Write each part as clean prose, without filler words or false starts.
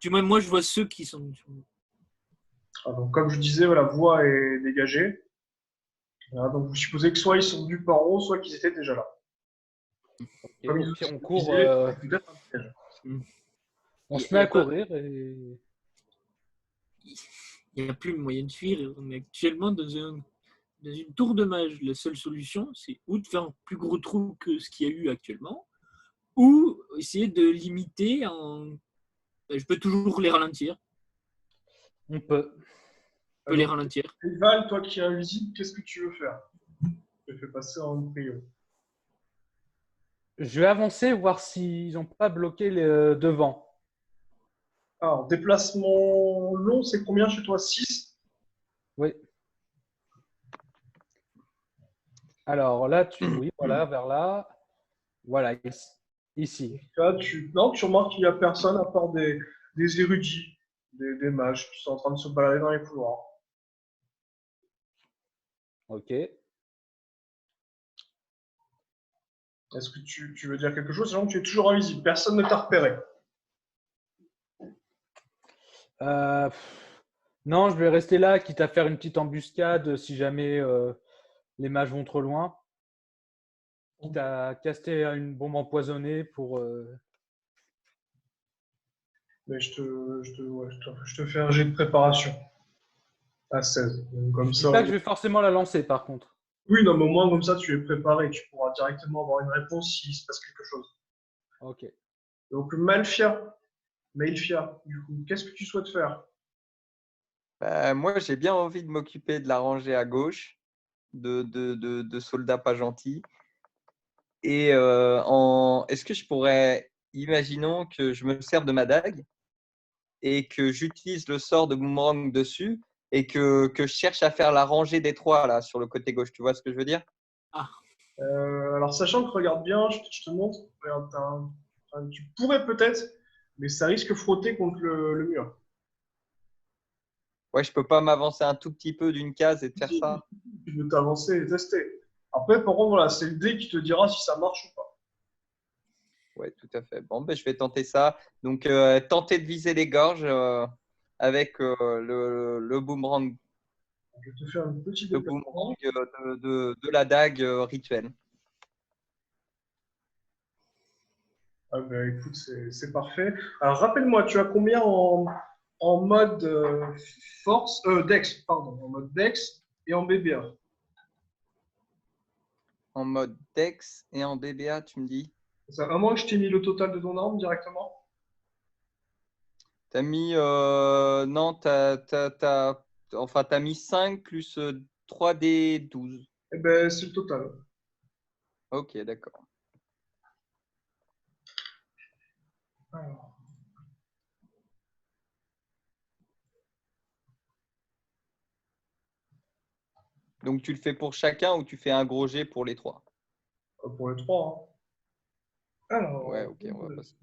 Du moins, moi, je vois ceux qui sont. Donc, comme je disais, la voie est dégagée. Voilà, donc, vous supposez que soit ils sont venus par haut, soit qu'ils étaient déjà là. Et Comme au ils pire, on ont court. disait, peut-être un piège. On Il se met à pas- courir et. il n'y a plus moyen de fuir. On est actuellement dans une tour de mage. La seule solution, c'est ou de faire un plus gros trou que ce qu'il y a eu actuellement, ou essayer de limiter en. Je peux toujours les ralentir. On peut. Je peux les ralentir. Val, toi qui es invisible, qu'est-ce que tu veux faire? Je te fais passer en prio. Je vais avancer, voir s'ils n'ont pas bloqué devant. Alors, déplacement long, c'est combien chez toi? 6? Oui. Alors là, oui, voilà, vers là. Voilà, ici. Là, non, tu remarques qu'il n'y a personne à part des érudits, des mages qui sont en train de se balader dans les couloirs. Ok. Est-ce que tu veux dire quelque chose? Sinon, tu es toujours invisible. Personne ne t'a repéré. Non, je vais rester là, quitte à faire une petite embuscade si jamais les mages vont trop loin. Quitte à caster une bombe empoisonnée pour. Mais je te fais un jet de préparation à 16. Donc, comme Je dis ça, pas que je vais forcément la lancer, par contre. oui, non, mais au moins, comme ça, tu es préparé. Tu pourras directement avoir une réponse s'il se passe quelque chose. Ok. Donc, Maelfia, du coup, qu'est-ce que tu souhaites faire? Moi, j'ai bien envie de m'occuper de la rangée à gauche de soldats pas gentils. Et est-ce que je pourrais, imaginons que je me sers de ma dague et que j'utilise le sort de boomerang dessus et que je cherche à faire la rangée des trois là sur le côté gauche. Tu vois ce que je veux dire? Alors, sachant que, regarde bien, je te montre, regarde, tu pourrais peut-être, mais ça risque de frotter contre le mur. Ouais, je peux pas m'avancer un tout petit peu d'une case et de faire ça. Tu veux t'avancer et tester. Après, par contre, voilà, c'est le dé qui te dira si ça marche ou pas. Ouais, tout à fait. Bon, ben, je vais tenter ça. Donc, tenter de viser les gorges avec le boomerang, Je vais te faire un petit le déplacement. boomerang de la dague rituelle. Ah ben, écoute, c'est parfait. Alors, rappelle-moi, tu as combien en mode force, Dex, pardon, en mode Dex et en BBA? En mode Dex et en BBA, tu me dis? À moins que je t'ai mis le total de ton arme directement. T'as mis. Non, enfin, t'as mis 5 plus 3D12. Eh ben, c'est le total. Ok, d'accord. Alors, Donc, tu le fais pour chacun ou tu fais un gros jet pour les trois? pour les trois. Hein. Alors, Ouais, ok, on va passer.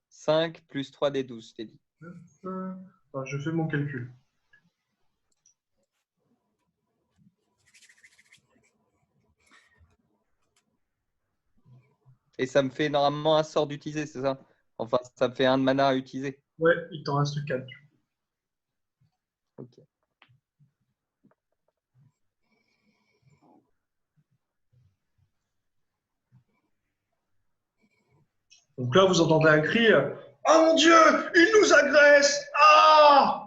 5 plus 3D12, je t'ai dit. attends, je fais mon calcul. Et ça me fait normalement un sort d'utiliser, c'est ça? Enfin, ça me fait un de mana à utiliser. Ouais, il t'en reste 4. Ok. Donc là, vous entendez un cri. Ah mon Dieu, il nous agresse! Ah!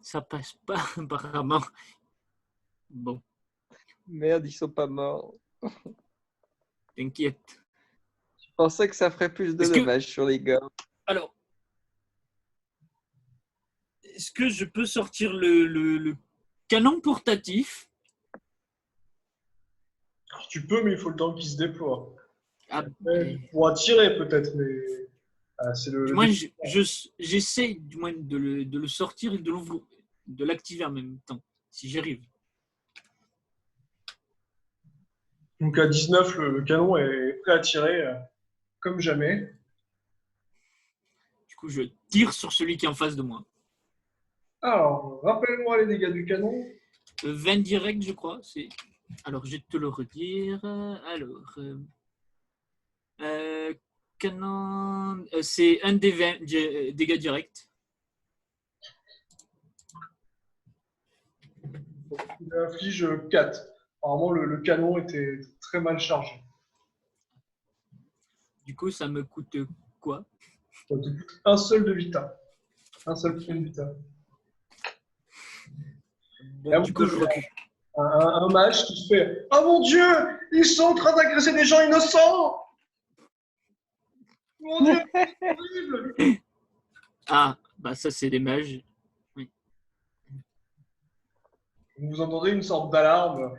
Ça passe pas, apparemment. Bon, Merde, ils sont pas morts. t'inquiète. Je pensais que ça ferait plus de Est-ce que- dommages sur les gars. Alors, est-ce que je peux sortir le canon portatif? Alors, tu peux, mais il faut le temps qu'il se déploie. Ah, Tu pourras tirer peut-être, mais c'est du le moins, j'essaie du moins de le sortir et de l'activer en même temps, si j'arrive. Donc à 19, le canon est prêt à tirer comme jamais. Du coup, je tire sur celui qui est en face de moi. Alors, rappelle-moi les dégâts du canon. 20 direct, je crois. C'est Alors, je vais te le redire. Alors, canon, c'est un des 20 dégâts directs. Il inflige 4. Apparemment, le canon était très mal chargé. Du coup, ça me coûte quoi? Ça te coûte un seul de vita. Un seul point de vita. Et Bon, du coup, je recule. un mage qui se fait « Oh mon Dieu, ils sont en train d'agresser des gens innocents! Mon Dieu, c'est horrible !» Ah, bah ça, c'est des mages. Oui. Vous entendez une sorte d'alarme.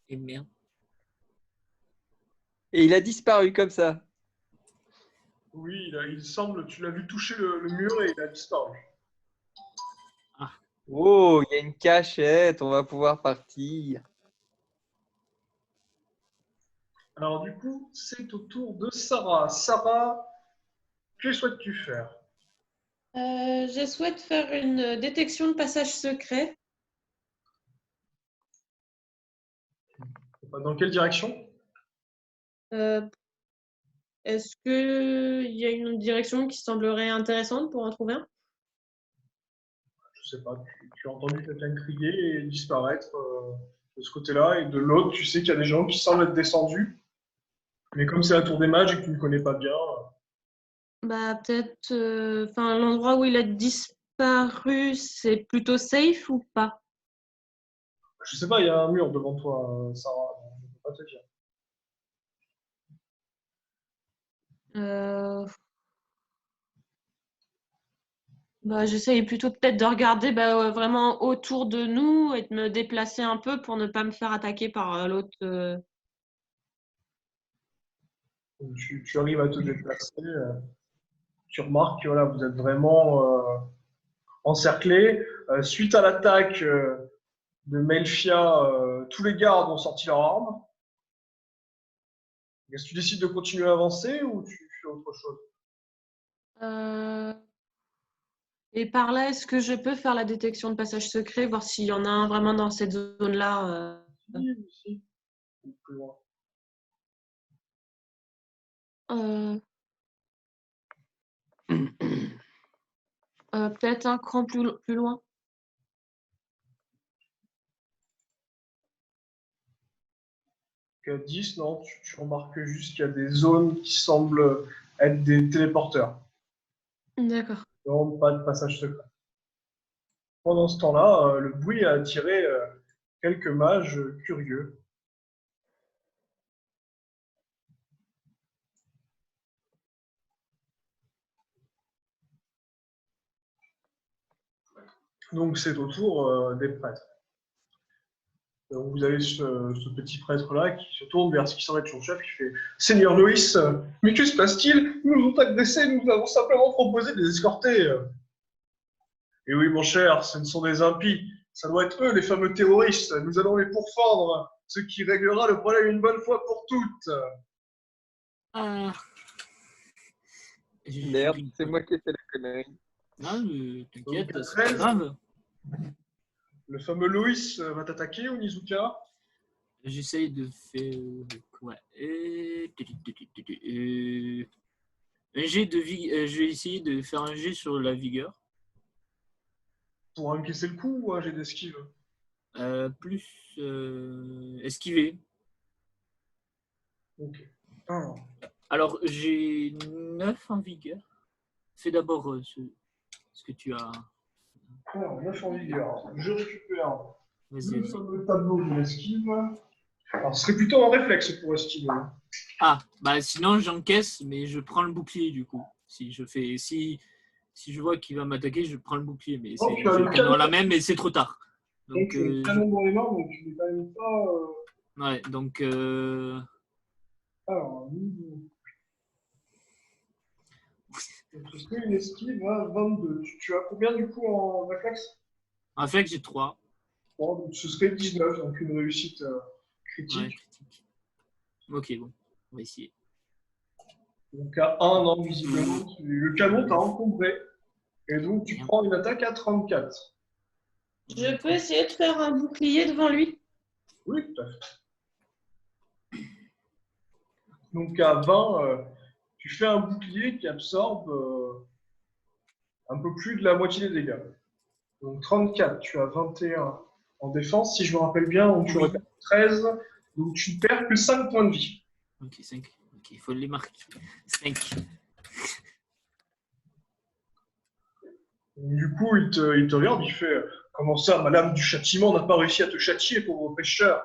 Et merde. Et il a disparu comme ça. Oui, il semble, tu l'as vu toucher le mur et il a disparu. Oh, il y a une cachette, on va pouvoir partir. Alors du coup, c'est au tour de Sarah. Sarah, que souhaites-tu faire? Je souhaite faire une détection de passage secret. Dans quelle direction? Euh, Est-ce qu'il y a une direction qui semblerait intéressante pour en trouver un? Je sais pas, tu as entendu quelqu'un crier et disparaître de ce côté-là, et de l'autre, tu sais qu'il y a des gens qui semblent être descendus. Mais comme c'est la tour des mages et que tu ne connais pas bien, Bah, peut-être. Enfin, l'endroit où il a disparu, c'est plutôt safe ou pas? je sais pas, il y a un mur devant toi, Sarah. Je ne peux pas te dire. Euh, Bah, j'essaye plutôt peut-être de regarder vraiment autour de nous et de me déplacer un peu pour ne pas me faire attaquer par l'autre. Donc, tu arrives à te déplacer, tu remarques que voilà, vous êtes vraiment encerclés. Suite à l'attaque de Melfia, tous les gardes ont sorti leurs armes. Est-ce que tu décides de continuer à avancer ou tu fais autre chose? Euh, Et par là, est-ce que je peux faire la détection de passage secret, voir s'il y en a un vraiment dans cette zone-là? Oui, si. Ou plus loin. Euh, Peut-être un cran plus loin. Donc, à 10, non, tu remarques juste qu'il y a des zones qui semblent être des téléporteurs. D'accord. Non, pas de passage secret. Pendant ce temps-là, le bruit a attiré quelques mages curieux. Donc c'est au tour des prêtres. Donc, vous avez ce petit prêtre-là qui se tourne vers ce qui semble être son chef, qui fait « Seigneur Loïs, mais que se passe-t-il? Nous nous ont agressés, nous avons simplement proposé de les escorter. » Et oui, mon cher, ce ne sont des impies. Ça doit être eux, les fameux terroristes. Nous allons les pourfendre, ce qui réglera le problème une bonne fois pour toutes. Ah. Merde, c'est moi qui ai fait la connerie. Non, t'inquiète, Donc, c'est pas grave. Le fameux Loïs va t'attaquer, Onizuka. J'essaye de faire quoi? Un jet de je vais essayer de faire un jet sur la vigueur. Pour encaisser le coup ou un jet d'esquive? Plus esquiver. Ok. Ah. Alors, j'ai 9 en vigueur. Fais d'abord ce que tu as. Alors, 9 en vigueur. Je récupère Vas-y, le vas-y. fameux tableau de l'esquive. Alors, ce serait plutôt un réflexe pour esquiver. Ah, bah sinon j'encaisse, mais je prends le bouclier du coup. Si je vois qu'il va m'attaquer, je prends le bouclier, mais Oh, j'ai tu as le le canon à la canon. main, mais c'est trop tard. Donc, Donc, tu as le canon dans les mains, donc tu n'es quand même pas. ouais, donc Alors, ce serait une esquive à 22. Tu as combien du coup en réflexe? en fait j'ai 3. Bon, donc ce serait 19, donc une réussite critique. Ouais, critique. Ok, bon, on va essayer. Donc à 1 an, visiblement, le canon t'a encombré Et donc, tu prends une attaque à 34. Je peux essayer de faire un bouclier devant lui. Oui, tout à fait. Donc, à 20, tu fais un bouclier qui absorbe un peu plus de la moitié des dégâts. Donc, 34, tu as 21 en défense. Si je me rappelle bien, donc tu Oui. aurais perdu 13. Donc, tu perds que 5 points de vie. Ok, 5. Ok, il faut les marquer. 5. Du coup, il te regarde, il fait comment ça, madame du châtiment n'a pas réussi à te châtier, pauvre pécheur.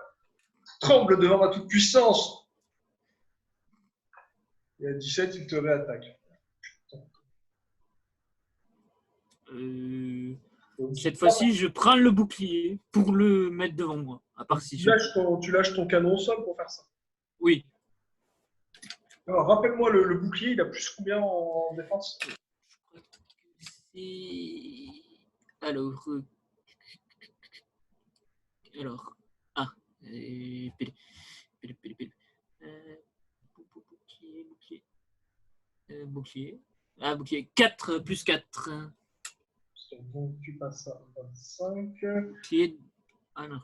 Tremble devant ma toute-puissance. Et à 17, il te réattaque. Donc, Cette fois-ci, je prends le bouclier pour le mettre devant moi. À part si tu je... lâches ton canon au sol pour faire ça. Oui. Alors, rappelle-moi, le bouclier, il a plus combien en défense? C'est... Alors... Alors... Ah. Pile. Bouclier. Ah, bouclier. 4 plus 4. Donc, tu passes à 25. Bouclier. Ah non.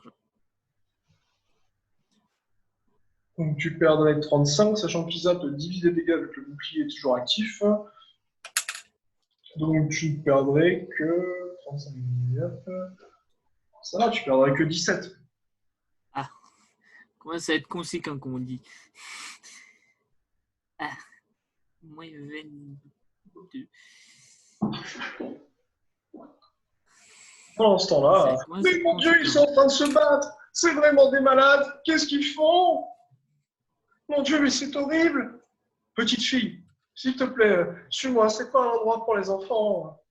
Donc, tu perdrais 35, sachant qu'Isa te divise les dégâts vu que le bouclier est toujours actif. Donc, tu ne perdrais que 35 19. Ça va, tu perdrais que 17. Ah. Comment ça va être conséquent, comme on dit. Ah. Moins 22. Pendant ce temps-là, mais mon Dieu, ils sont en train de se battre. C'est vraiment des malades. Qu'est-ce qu'ils font? Mon Dieu, mais c'est horrible. Petite fille, s'il te plaît, suis-moi. C'est pas un endroit pour les enfants.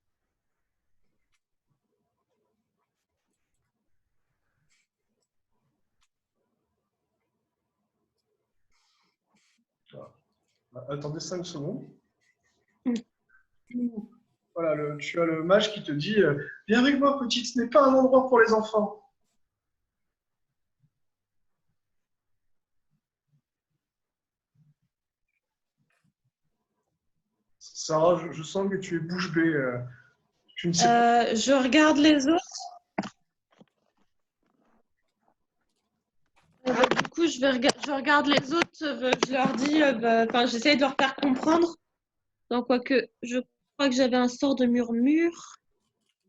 Attendez 5 secondes. Voilà, tu as le mage qui te dit viens avec moi, petite, ce n'est pas un endroit pour les enfants. Sarah, je sens que tu es bouche bée. Tu ne sais pas. Je regarde les autres. Du coup, je regarde les autres. Je leur dis, j'essaie de leur faire comprendre. Donc, quoique, je crois que j'avais un sort de murmure.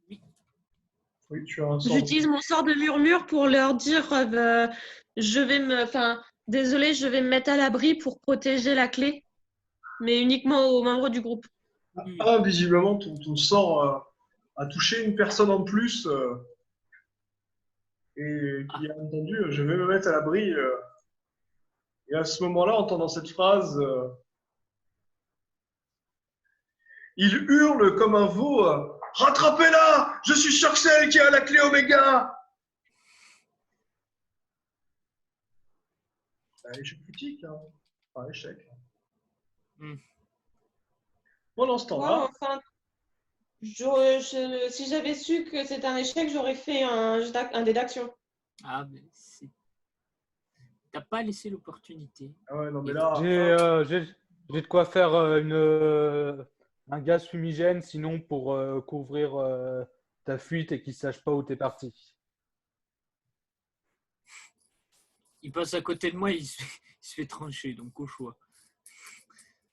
Oui, tu as un sort. J'utilise mon sort de murmure pour leur dire, désolé, je vais me mettre à l'abri pour protéger la clé, mais uniquement aux membres du groupe. Ah, visiblement, ton sort a touché une personne en plus et qui a entendu je vais me mettre à l'abri. Et à ce moment-là, entendant cette phrase, il hurle comme un veau rattrapez-la! Je suis sûr que c'est elle qui a la clé Oméga! Échec critique, hein. Enfin, échec. Pendant ce temps-là, Si j'avais su que c'est un échec, j'aurais fait un dé d'action. Ah, mais c'est... T'as pas laissé l'opportunité. ah ouais, non mais là, J'ai de quoi faire un gaz fumigène, sinon pour couvrir ta fuite et qu'ils ne sachent pas où t'es parti. Il passe à côté de moi, il se fait trancher, donc au choix.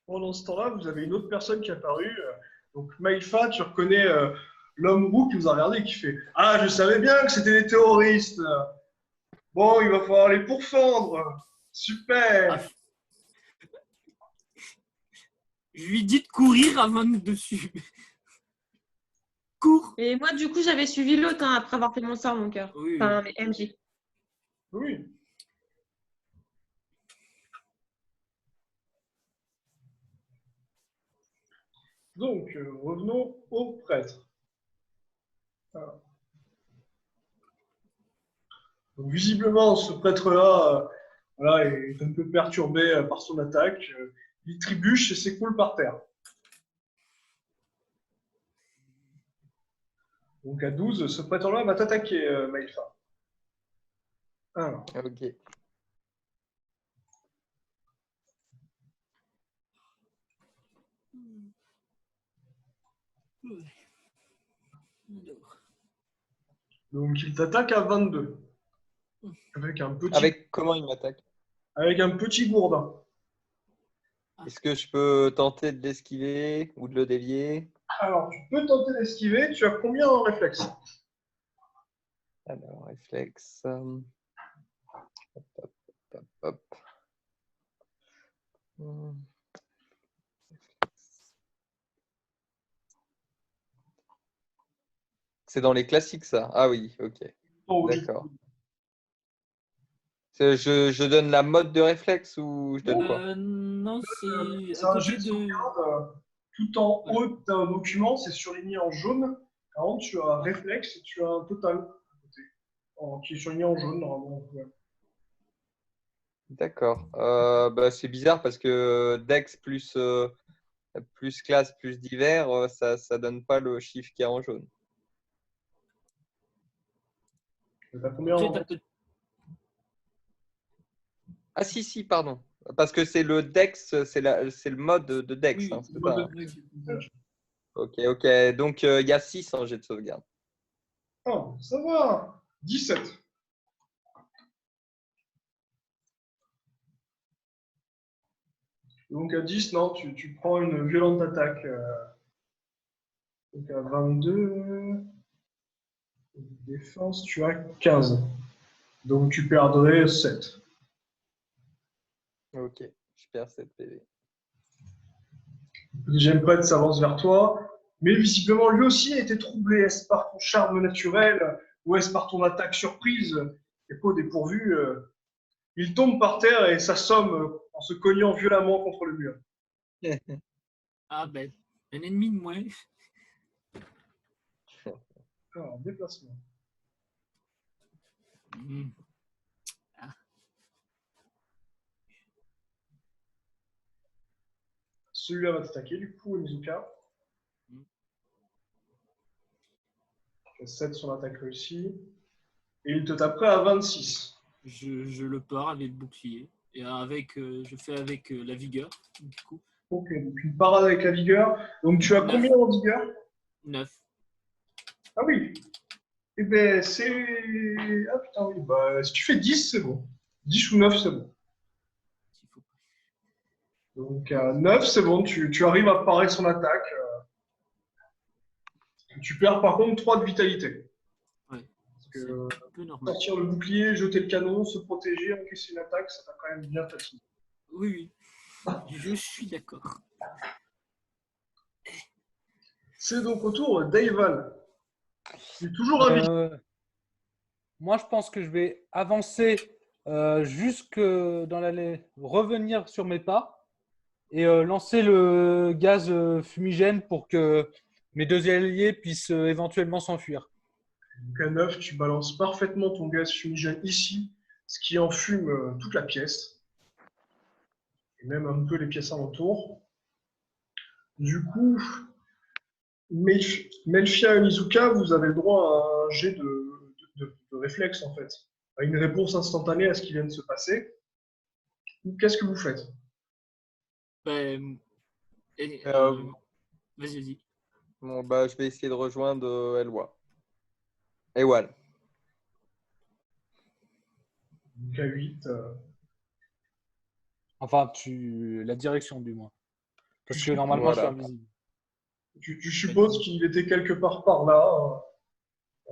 pendant ce temps-là, vous avez une autre personne qui est apparue. Donc Maïfa, tu reconnais l'homme roux qui vous a regardé et qui fait ah, je savais bien que c'était des terroristes. Bon, il va falloir les pourfendre. Super. Ah, je lui dis de courir avant de suivre. Cours. Et moi, du coup, j'avais suivi l'autre après avoir fait mon sort, mon cœur. Oui, Enfin, MJ. Oui. Donc, revenons au prêtre. Alors. Donc, visiblement, ce prêtre-là voilà, est un peu perturbé par son attaque. Il trébuche et s'écoule par terre. Donc, à 12, ce prêtre-là va t'attaquer, Maïfa. Alors. Ok. Donc, il t'attaque à 22. Avec un petit, Avec comment il m'attaque? avec un petit gourdin. Est-ce que je peux tenter de l'esquiver ou de le dévier? Alors, tu peux tenter d'esquiver. Tu as combien en réflexe? Alors, réflexe. Hop, hop, hop, hop. Hmm. C'est dans les classiques, ça? Ah oui, ok. Oh, oui. D'accord. Je donne la mode de réflexe ou je donne quoi? Non, c'est C'est à un jet côté de de. sauvegarde. Tout en haut d'un document, c'est surligné en jaune. Par contre, tu as réflexe et tu as un total à côté, qui est surligné en jaune normalement. Ouais. D'accord. Bah, c'est bizarre parce que Dex plus classe plus divers, ça ne donne pas le chiffre qui est en jaune. T'as combien Après, en t'as peut- Ah si, pardon. Parce que c'est le Dex, c'est le mode de Dex, Oui, hein, c'est mode ça, de hein. découpage? Ok. Donc, il y a 6 en jet de sauvegarde. Ah, ça va. 17. Donc à 10, non, tu prends une violente attaque. Donc à 22, défense, tu as 15. Donc tu perdrais 7. Ok, je perds 7 PV. Le deuxième prêtre s'avance vers toi, mais visiblement lui aussi a été troublé. Est-ce par ton charme naturel ou est-ce par ton attaque surprise? Et pas dépourvu, il tombe par terre et s'assomme en se cognant violemment contre le mur. Ah ben, un ennemi de moins. Alors, déplacement. Hmm. Celui-là va t'attaquer, du coup, Mizuka. Tu as 7 sur l'attaque réussie. Et il te taperait à 26. Je le pars avec le bouclier. Et avec, je fais avec la vigueur, du coup. Ok, donc une parade avec la vigueur. Donc tu as Neuf. combien en vigueur? 9. Ah oui. Eh ben c'est. Ah putain, oui. Bah, si tu fais 10, c'est bon. 10 ou 9, c'est bon. Donc à 9, c'est bon. Tu arrives à parer son attaque. Tu perds par contre 3 de vitalité. Ouais, Parce c'est que un peu normal. sortir le bouclier, jeter le canon, se protéger, encaisser une attaque, ça t'a quand même bien fatigué. Oui, je suis d'accord. C'est donc au tour d'Aival. Il est toujours invisible. Moi, je pense que je vais avancer jusque dans l'allée, revenir sur mes pas et lancer le gaz fumigène pour que mes deux alliés puissent éventuellement s'enfuir. Donc à 9, tu balances parfaitement ton gaz fumigène ici, ce qui enfume toute la pièce, et même un peu les pièces alentours. Du coup, Melfia et Mizuka, vous avez le droit à un jet de réflexe, en fait, à une réponse instantanée à ce qui vient de se passer. Qu'est-ce que vous faites? Ben, Euh, vas-y. Bon, bah, je vais essayer de rejoindre Elwa. Ewal. Donc à 8, Enfin, la direction du moins. Parce que normalement, je suis Voilà. invisible. tu supposes qu'il était quelque part par là.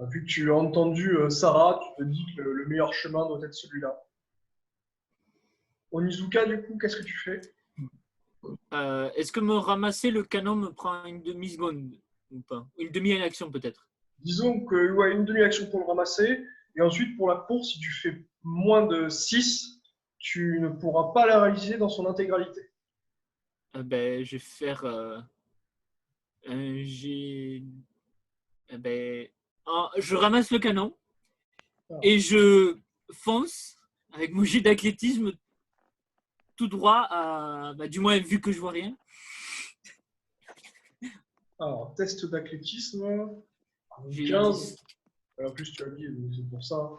Vu que tu as entendu Sarah, tu te dis que le meilleur chemin doit être celui-là. Onizuka, du coup, qu'est-ce que tu fais? Est-ce que me ramasser le canon me prend une demi-seconde ou pas? Une demi-action peut-être. Disons que ouais, une demi-action pour le ramasser, et ensuite pour la course, si tu fais moins de 6, tu ne pourras pas la réaliser dans son intégralité. Ben, je vais faire un jet. Ben, je ramasse le canon et je fonce avec mon jet d'athlétisme tout droit à. Ben, du moins, vu que je vois rien. Alors, test d'athlétisme, J'ai 15. 10. En plus, tu as dit, donc c'est pour ça.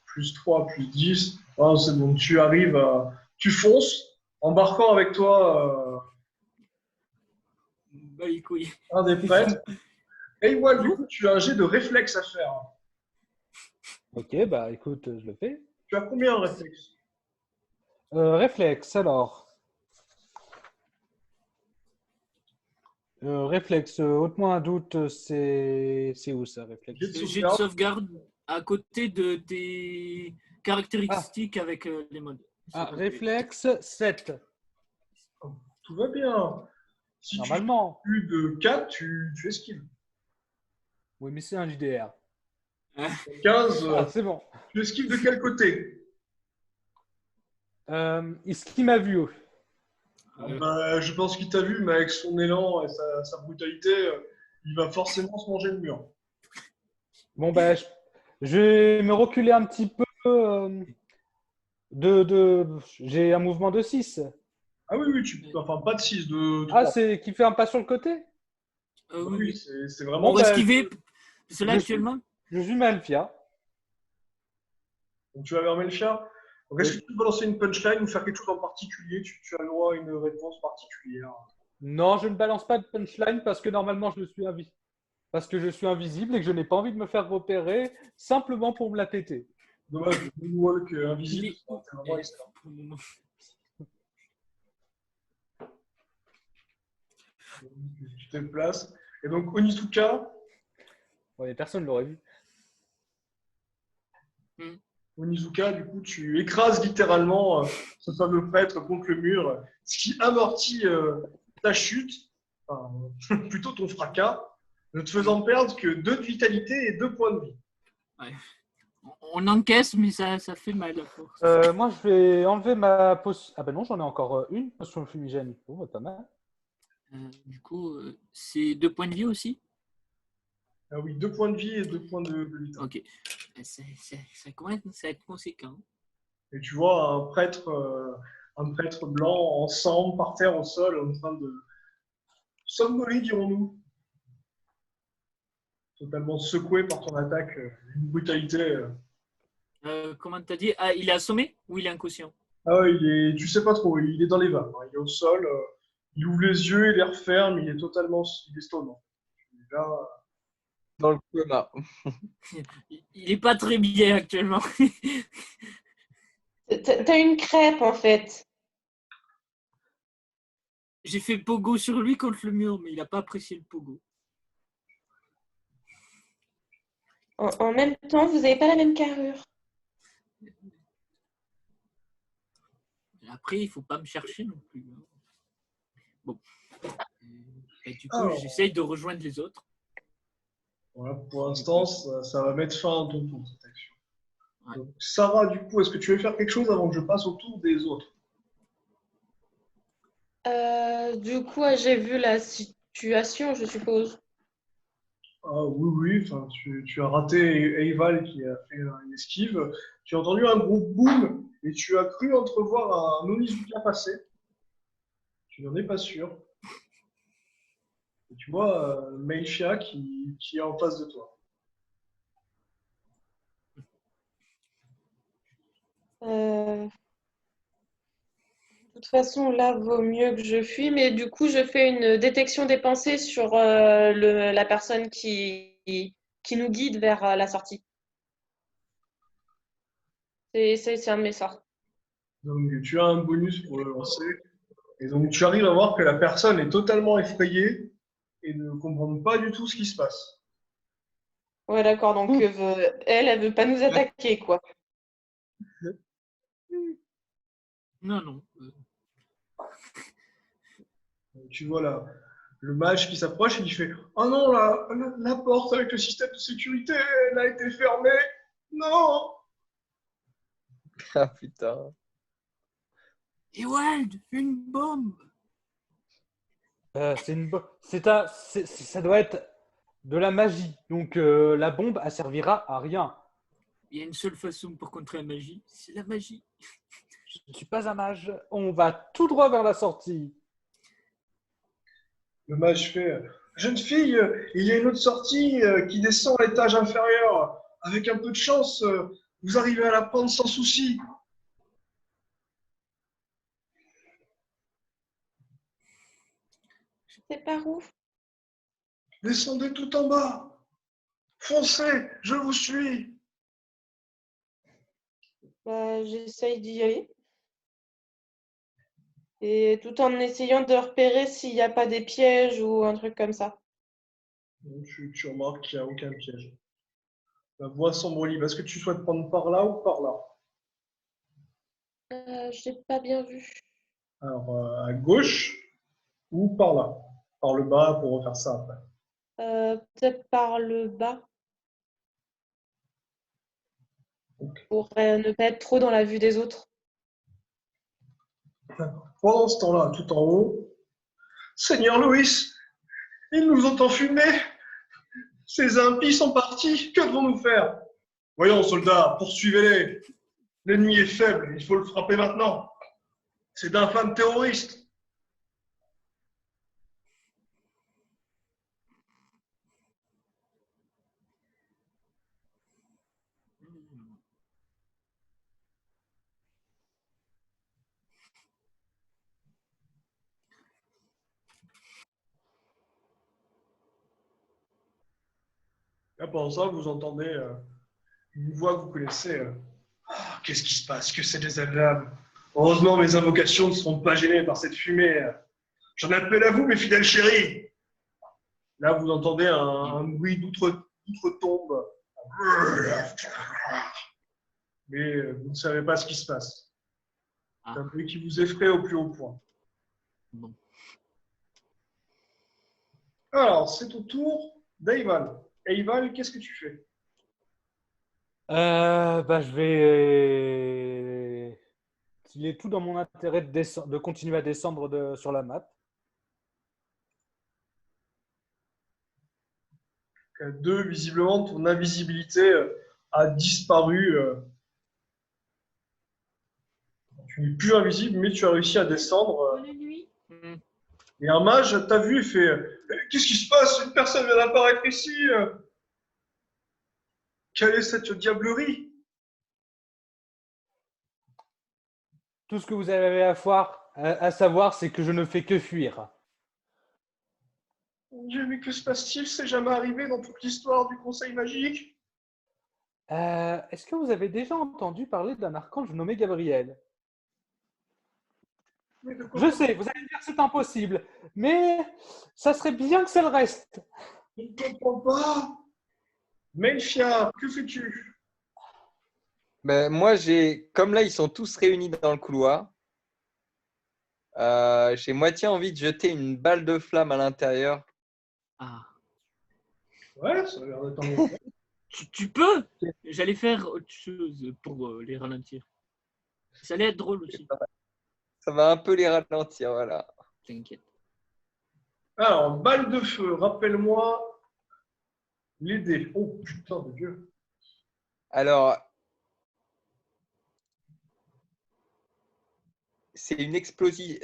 Plus 3, plus 10. Ah, c'est bon, tu arrives à. Tu fonces, embarquant avec toi Ben, les couilles. un des prêtres. Et voilà, du coup, tu as un jet de réflexe à faire. Ok, bah écoute, je le fais. Tu as combien en réflexe? Réflexe, alors. Réflexe, ôte-moi un doute, c'est où ça, réflexe? Jet de Le jet de sauvegarde. sauvegarde à côté de tes Ah, caractéristiques avec les modes. réflexe 7. Tout va bien. Si tu fais Normalement. plus de 4, tu esquives. Oui, mais c'est un JDR. 15, Ah, c'est bon. tu esquives de quel côté? Est-ce qu'il m'a vu? Bah, je pense qu'il t'a vu, mais avec son élan et sa brutalité, il va forcément se manger le mur. Bon, bah, je vais me reculer un petit peu. J'ai un mouvement de 6. Ah oui, oui, enfin pas de 6, de Ah, 3. c'est qui fait un pas sur le côté? Oui, Oui, oui. c'est Bon, vraiment. Pour bah, esquiver, parce que là je suis, actuellement, je suis Malfia. Donc tu vas vers Melchior. Donc est-ce Oui. que tu peux lancer une punchline ou faire quelque chose en particulier? Tu as le droit à une réponse particulière. Non, je ne balance pas de punchline parce que normalement, parce que je suis invisible et que je n'ai pas envie de me faire repérer simplement pour me la péter. Dommage, le moonwalk il invisible, est ça aurait où été vraiment excellent. pour le moment. Donc, tu te déplaces. Et donc Onizuka, Ouais, personne ne l'aurait vu. Onizuka, du coup, tu écrases littéralement ce fameux prêtre contre le mur, ce qui amortit ta chute, enfin, plutôt ton fracas, ne te faisant perdre que 2 de vitalité et 2 points de vie. Ouais. On encaisse, mais ça fait mal à force. Moi, je vais enlever ma potion. Ah ben non, j'en ai encore une potion fumigène. Oh, bah, pas mal. Du coup, c'est 2 points de vie aussi. Ah oui, 2 points de vie et 2 points de vitalité. Ok. Ça commence à être conséquent. Et tu vois un prêtre blanc en sang par terre au sol en train de somnoler, dirons-nous. Totalement secoué par ton attaque, une brutalité. Comment t'as dit? Ah, il est assommé ou il est inconscient? Ah ouais, tu sais pas trop, il est dans les vapes, hein. Il est au sol, il ouvre les yeux, il les referme, il est stone. Là, Dans le coma. Il est pas très bien actuellement. T'as une crêpe en fait. J'ai fait pogo sur lui contre le mur, mais il n'a pas apprécié le pogo. En même temps, vous n'avez pas la même carrure. Après, il faut pas me chercher non plus. Bon. Et du coup, alors, j'essaye de rejoindre les autres. voilà, pour l'instant, ça va mettre fin à ton tour, cette action. Ouais. Donc, Sarah, du coup, est-ce que tu veux faire quelque chose avant que je passe au tour des autres? Du coup, j'ai vu la situation, je suppose. Ah oui, oui, enfin, tu as raté Eival qui a fait une esquive. Tu as entendu un gros boom et tu as cru entrevoir un Onizuka passer. Tu n'en es pas sûr. Et tu vois Meisha qui est en face de toi. De toute façon, là, vaut mieux que je fuis, mais du coup, je fais une détection des pensées sur la personne qui nous guide vers la sortie. C'est un de mes sorts. Donc tu as un bonus pour le lancer. Et donc tu arrives à voir que la personne est totalement effrayée et ne comprend pas du tout ce qui se passe. Ouais, d'accord, donc elle veut pas nous attaquer, quoi. Non, non. Donc, tu vois là, le mage qui s'approche et il fait oh non, la porte avec le système de sécurité, elle a été fermée. Non. Ah putain. Ewald, une bombe! Ça doit être de la magie. Donc la bombe, elle servira à rien. Il y a une seule façon pour contrer la magie, c'est la magie. Je ne suis pas un mage. On va tout droit vers la sortie. Le mage fait jeune fille, il y a une autre sortie qui descend à l'étage inférieur. Avec un peu de chance, vous arrivez à la prendre sans souci. C'est par où? Descendez tout en bas. Foncez, je vous suis. Bah, j'essaye d'y aller. Et tout en essayant de repérer s'il n'y a pas des pièges ou un truc comme ça. Donc, tu remarques qu'il n'y a aucun piège. La voie semble libre. Est-ce que tu souhaites prendre par là ou par là? Je n'ai pas bien vu. Alors, à gauche ou par là? Par le bas pour refaire ça après. Peut-être par le bas. Ok. Pour ne pas être trop dans la vue des autres. Pendant ce temps-là, tout en haut, Seigneur Louis, ils nous ont enfumés. Ces impies sont partis. Que devons-nous faire? Voyons, soldats, poursuivez-les. L'ennemi est faible, il faut le frapper maintenant. C'est d'infâmes terroristes. Là, pendant ça, vous entendez une voix que vous connaissez. Ah, qu'est-ce qui se passe? Que c'est désagréable. Heureusement, mes invocations ne seront pas gênées par cette fumée. J'en appelle à vous, mes fidèles chéris. Là, vous entendez un bruit d'outre-tombe. Mais vous ne savez pas ce qui se passe. C'est un bruit qui vous effraie au plus haut point. Bon. Alors, c'est au tour d'Eival. Eival, qu'est-ce que tu fais? Je vais. Il est tout dans mon intérêt de continuer à descendre sur la map. 2, visiblement, ton invisibilité a disparu. Tu n'es plus invisible, mais tu as réussi à descendre. Bonne nuit. Et un mage t'a vu et fait qu'est-ce qui se passe? Une personne vient d'apparaître ici. Quelle est cette diablerie? Tout ce que vous avez à savoir, c'est que je ne fais que fuir. Mon Dieu, mais que se passe-t-il? C'est jamais arrivé dans toute l'histoire du Conseil magique. Est-ce que vous avez déjà entendu parler d'un archange nommé Gabriel? Mais de quoi Je sais, vous allez me dire que c'est impossible, mais ça serait bien que ça le reste. je ne comprends pas. Melfia, que fais-tu? Ben, comme là, ils sont tous réunis dans le couloir, j'ai moitié envie de jeter une balle de flamme à l'intérieur. Ah. Ouais, ça a l'air d'être un bon plan. Tu peux. J'allais faire autre chose pour les ralentir. Ça allait être drôle aussi. Ça va un peu les ralentir, voilà. T'inquiète. Alors, balle de feu, rappelle-moi les dés. Oh putain de Dieu. Alors, c'est une explosion.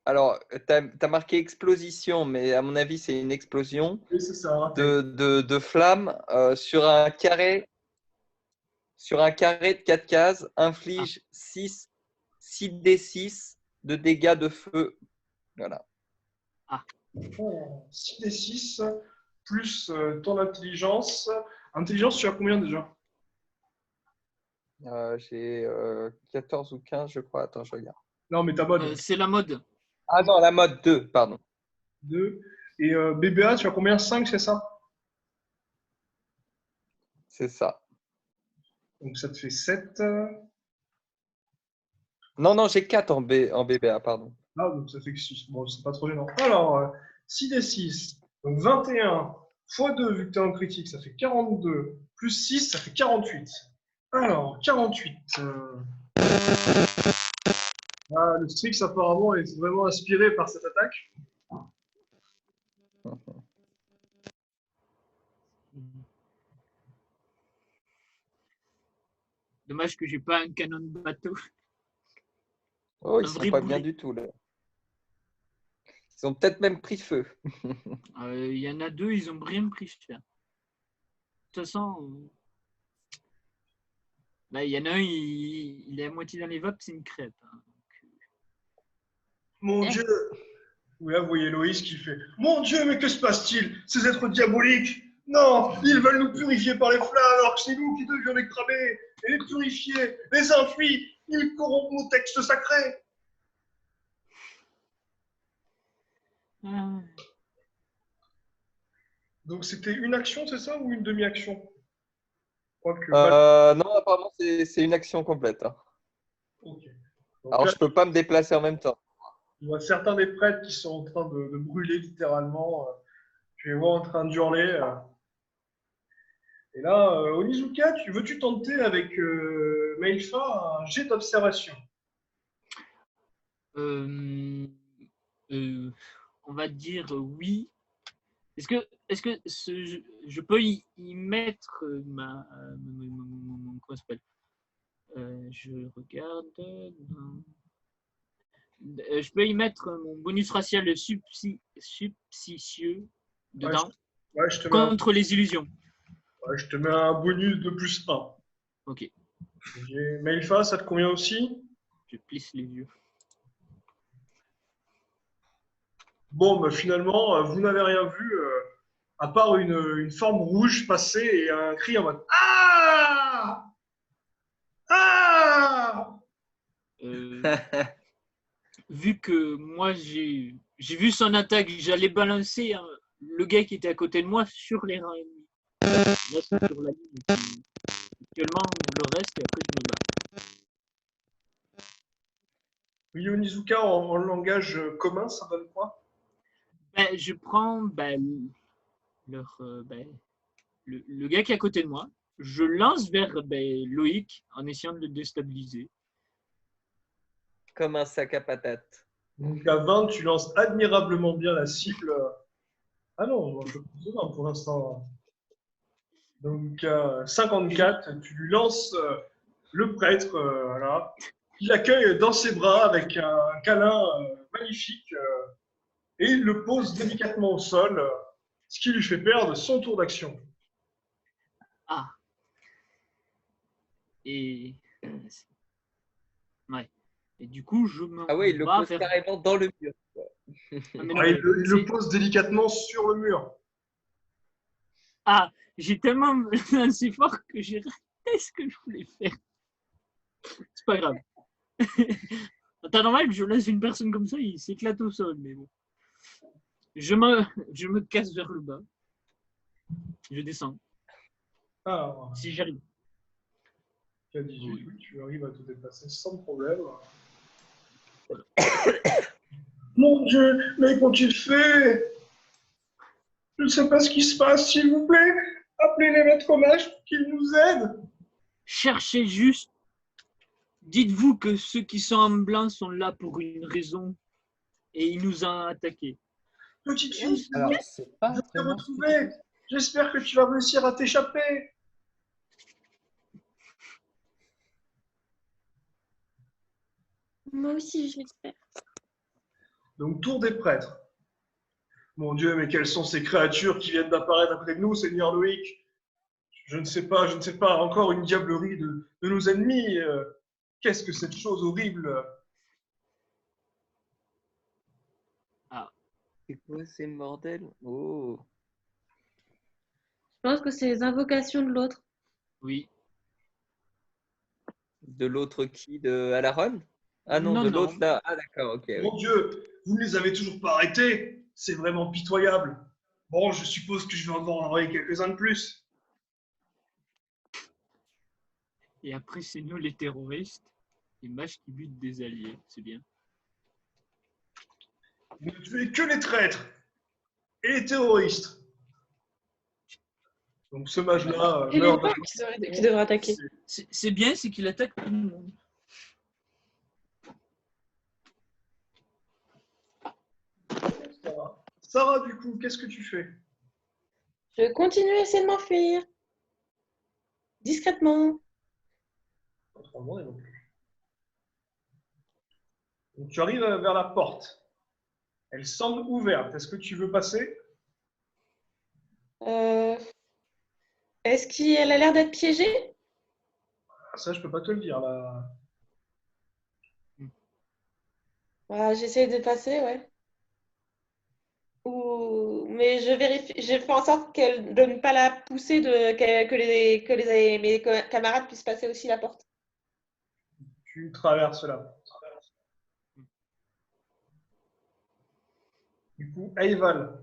Alors, tu as marqué explosion, mais à mon avis, c'est une explosion Oui, c'est ça, raté. de flammes sur un carré de 4 cases, inflige 6d6 de dégâts de feu. Voilà. 6d6 plus ton intelligence. Intelligence, tu as combien déjà? J'ai 14 ou 15, je crois. Attends, je regarde. Non, mais ta mode. C'est la mode. Ah non, la mode 2, pardon. 2. Et BBA, tu as combien? 5, c'est ça? C'est ça. Donc ça te fait 7. Non, j'ai 4 en BBA, pardon. Ah, donc ça fait que 6. Bon, c'est pas trop gênant. Alors, 6d6. Donc 21 x 2, vu que tu es en critique, ça fait 42. Plus 6, ça fait 48. Alors, 48. Le Strix, apparemment, est vraiment inspiré par cette attaque. Dommage que j'ai pas un canon de bateau. Oh, ils Un sont vrai pas boulet. bien du tout, là. Ils ont peut-être même pris feu. Il y en a 2, ils ont rien pris cher. De toute façon, là, il y en a un, il est à moitié dans les vapes, c'est une crêpe. Hein. Mon Dieu, Oui, là, vous voyez Loïs qui fait « Mon Dieu, mais que se passe-t-il? Ces êtres diaboliques! Non, ils veulent nous purifier par les flammes alors que c'est nous qui devions les cramer et les purifier, les enfuir, ils corrompent nos textes sacrés. » Donc c'était une action, c'est ça, ou une demi-action? Je crois que... Non, apparemment, c'est une action complète, hein. Ok. Donc Alors, là, je peux pas me déplacer en même temps. il y a certains des prêtres qui sont en train de brûler littéralement. Tu les vois en train d'hurler. Et là, Onizuka, veux-tu tenter avec Mailfa un jet d'observation? Euh, on va dire oui. Est-ce que je peux y mettre comment ça s'appelle? Je regarde. Je peux y mettre mon bonus racial subsicieux dedans Ouais, contre les illusions. je te mets un bonus de plus 1. Ok, Mailfa, ça te convient aussi? je plisse les yeux. Bon, bah, finalement, vous n'avez rien vu, à part une forme rouge passer et un cri en mode Ah! Ah! Vu que moi j'ai vu son attaque, j'allais balancer le gars qui était à côté de moi sur les rangs ennemis. Là, c'est sur la ligne. Actuellement, le reste, et après, je me bats. Oui, Onizuka, en langage commun, ça donne quoi? Ben, je prends le gars qui est à côté de moi, je lance vers Loïc en essayant de le déstabiliser. Comme un sac à patates. Donc à 20, tu lances admirablement bien la cible. Ah non, je peux pas pour l'instant. Donc à 54, tu lui lances le prêtre, voilà. Il l'accueille dans ses bras avec un câlin magnifique et il le pose délicatement au sol, ce qui lui fait perdre son tour d'action. Ah. Et ouais. Et du coup, je me Ah ouais, il le bats pose vers. carrément dans le mur. Ah, mais non, Ah, il le c'est- pose délicatement sur le mur. Ah, j'ai tellement lancé fort que j'ai raté ce que je voulais faire. C'est pas grave. En temps normal, je laisse une personne comme ça, il s'éclate au sol, mais bon. Je me casse vers le bas. Je descends. Alors, Si j'arrive. tu as 18, Oui. oui, tu arrives à te déplacer sans problème. Voilà. Mon Dieu, mais qu'ont-ils fait? Je ne sais pas ce qui se passe, s'il vous plaît. Appelez les maîtres mages pour qu'ils nous aident. Cherchez juste. Dites-vous que ceux qui sont en blanc sont là pour une raison et ils nous ont attaqués. Petite fille, c'est Alors, bon, c'est pas je t'ai vraiment ce que tu retrouvé. J'espère que tu vas réussir à t'échapper. Moi aussi, j'espère. Donc, tour des prêtres. Mon Dieu, mais quelles sont ces créatures qui viennent d'apparaître après nous, Seigneur Loïc? Je ne sais pas, je ne sais pas. Encore une diablerie de nos ennemis. Qu'est-ce que cette chose horrible? Ah, C'est quoi ces bordels? Oh. Je pense que c'est les invocations de l'autre. oui. De l'autre qui? De Alaron? Ah non, Non, de non. l'autre là. Ah d'accord, ok. Oui. Mon Dieu, vous ne les avez toujours pas arrêtés. C'est vraiment pitoyable. Bon, je suppose que je vais encore en envoyer quelques-uns de plus. Et après, c'est nous les terroristes, les mages qui butent des alliés. C'est bien. Vous ne tuez que les traîtres et les terroristes. Donc ce mage-là Et les meurt. gens qui devraient attaquer. C'est bien, c'est qu'il attaque tout le monde. Sarah, du coup, qu'est-ce que tu fais? Je continue à essayer de m'enfuir. Discrètement. Donc, tu arrives vers la porte. Elle semble ouverte. Est-ce que tu veux passer? Est-ce qu'elle a l'air d'être piégée? Ça, je peux pas te le dire là. Bah, j'essaie de passer, ouais. Mais je vérifie, je fais en sorte de ne pas la pousser, que mes camarades puissent passer aussi la porte. Tu traverses la. Du coup, Eival,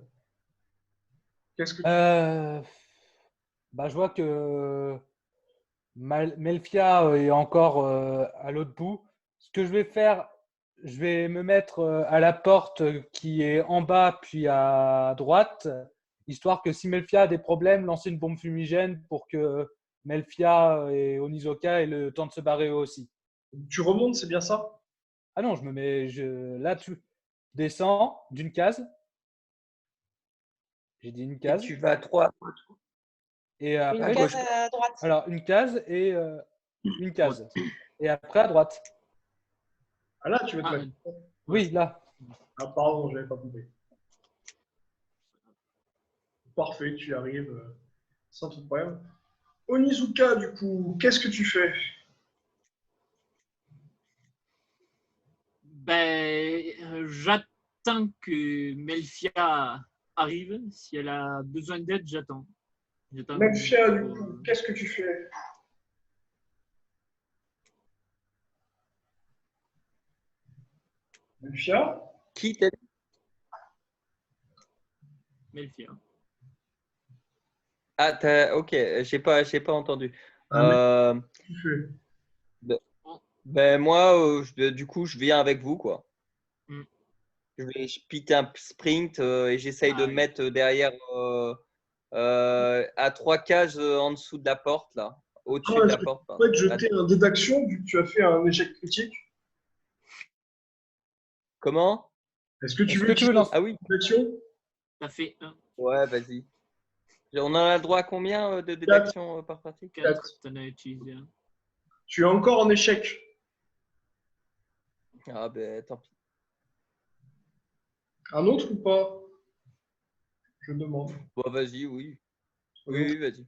qu'est-ce que tu Euh, je vois que Melfia est encore à l'autre bout. Ce que je vais faire, je vais me mettre à la porte qui est en bas puis à droite, histoire que si Melfia a des problèmes, lancer une bombe fumigène pour que Melfia et Onizoka aient le temps de se barrer eux aussi. Tu remontes, c'est bien ça? Ah non, là tu descends d'une case. J'ai dit une Et case. tu vas à 3. Et Une après, case à droite. alors une case et une case. Et après à droite. Ah là, tu veux te Ah, mettre. Oui, là. Ah, pardon, je n'avais pas compris. Parfait, tu y arrives sans tout problème. Onizuka, du coup, qu'est-ce que tu fais? J'attends que Melfia arrive. Si elle a besoin d'aide, j'attends. J'attends Melfia, du pour, coup, qu'est-ce que tu fais? Melfia? Qui t'a dit? Melfia. Ah, ok, j'ai pas entendu. Ah, mais Euh, qu'est-ce que tu fais? moi, du coup, je viens avec vous, quoi. Hmm. Je pique un sprint et j'essaye de Ah, me oui. mettre derrière à 3 cases en dessous de la porte, là. Au-dessus Ah, de est-ce la que tu porte, pardon. pourrais te jeter un dé d'action vu que tu as fait un échec critique? Comment? Est-ce que tu Est-ce veux que tu veux utiliser lancer Ah oui, un dé d'action? Ça fait 1, ouais, vas-y. On en a droit à combien de 4, déduction par partie? 4. 4. Tu en as utilisé un. Tu es encore en échec. Ah ben, tant pis. Un autre ou pas? Je demande. Bon, vas-y, oui. Un Oui, autre. oui, vas-y.